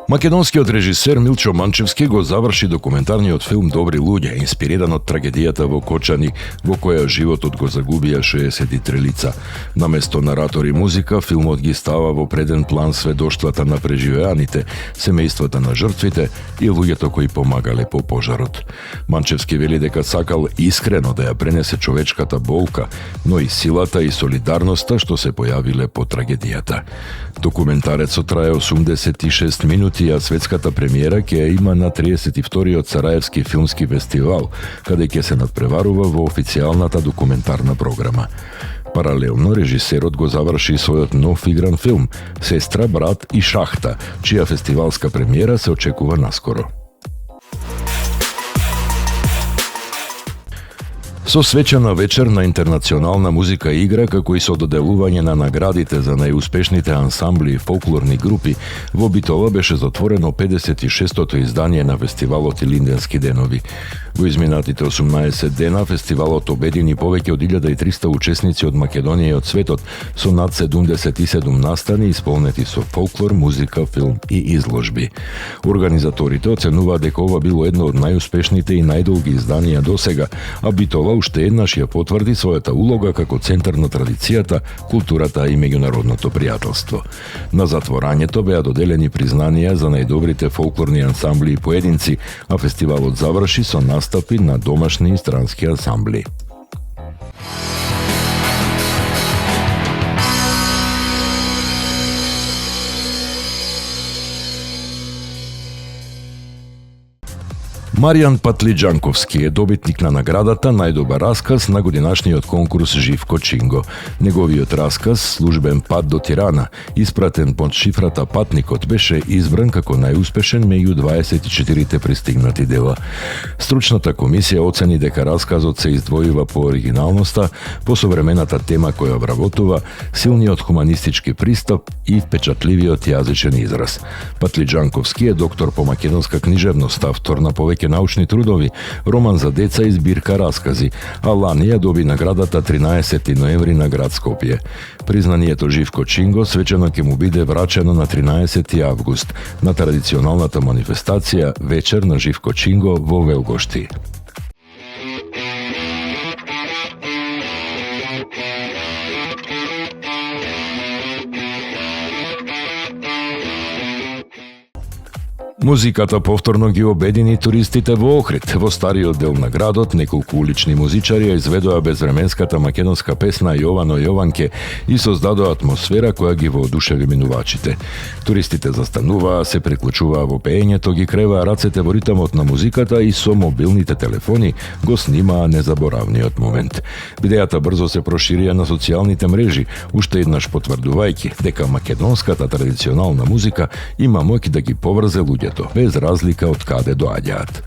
Македонскиот режисер Милчо Манчевски го заврши документарниот филм Добри луѓе, инспириран од трагедијата во Кочани, во која животот го загубија 63 лица. Наместо наратор и музика, филмот ги става во преден план сведоштвата на преживеаните, семејствата на жртвите и луѓето кои помагале по пожарот. Манчевски вели дека сакал искрено да ја пренесе човечката болка, но и силата и солидарноста што се појавиле по трагедијата. Документарецот трае 86 минути, а светската премиера ќе ја има на 32-тиот Сараевски филмски фестивал, каде ќе се надпреварува во официјалната документарна програма. Паралелно, режисерот го заврши својот нов игран филм Сестра, брат и шахта, чија фестивалска премиера се очекува наскоро. Со свечена вечер на интернационална музика игра, како и со доделување на наградите за најуспешните ансамбли и фолклорни групи, во Битола беше затворено 56-тото издание на фестивалот Илинденски денови. Во изминатите 18 дена фестивалот обедини повеќе од 1300 учесници од Македонија и од светот, со над 77 настани исполнети со фолклор, музика, филм и изложби. Организаторите оценуваат дека ова било едно од најуспешните и најдолги изданија досега, а Битола уште еднаш ја потврди својата улога како центар на традицијата, културата и меѓународното пријателство. На затворањето беа доделени признанија за најдобрите фолклорни ансамбли и поединци, а фестивалот заврши со настапи на домашни и странски ансамбли. Маријан Патлиџанковски е добитник на наградата најдобар расказ на годинашниот конкурс Живко Чинго. Неговиот расказ Службен пат до Тирана, испратен под шифрата Патникот, беше избран како најуспешен меѓу 24 пристигнати дела. Стручната комисија оцени дека расказот се издвојува по оригиналноста, по современата тема која обработува, силниот хуманистички пристап и впечатливиот јазичен израз. Патлиџанковски е доктор по македонска книжевност, автор на повеќе научни трудови, роман за деца и збирка раскази, а лани ја доби наградата 13 ноември на град Скопје. Признанието Живко Чинго свечено ќе му биде врачено на 13 август на традиционалната манифестација Вечер на Живко Чинго во Велгошти. Музиката повторно ги обедини туристите во Охрид. Во стариот дел на градот неколку улични музичари ја изведоа безвременската македонска песна Јовано Јованке и создадоа атмосфера која ги воодушеви минувачите. Туристите застануваа, се приклучуваа во пеењето, ги креваа рацете во ритмот на музиката и со мобилните телефони го снимаа незаборавниот момент. Видеата брзо се проширија на социјалните мрежи, уште еднаш потврдувајќи дека македонската традиционална музика има моќ да ги поврзе луѓето, без разлика од каде доаѓаат.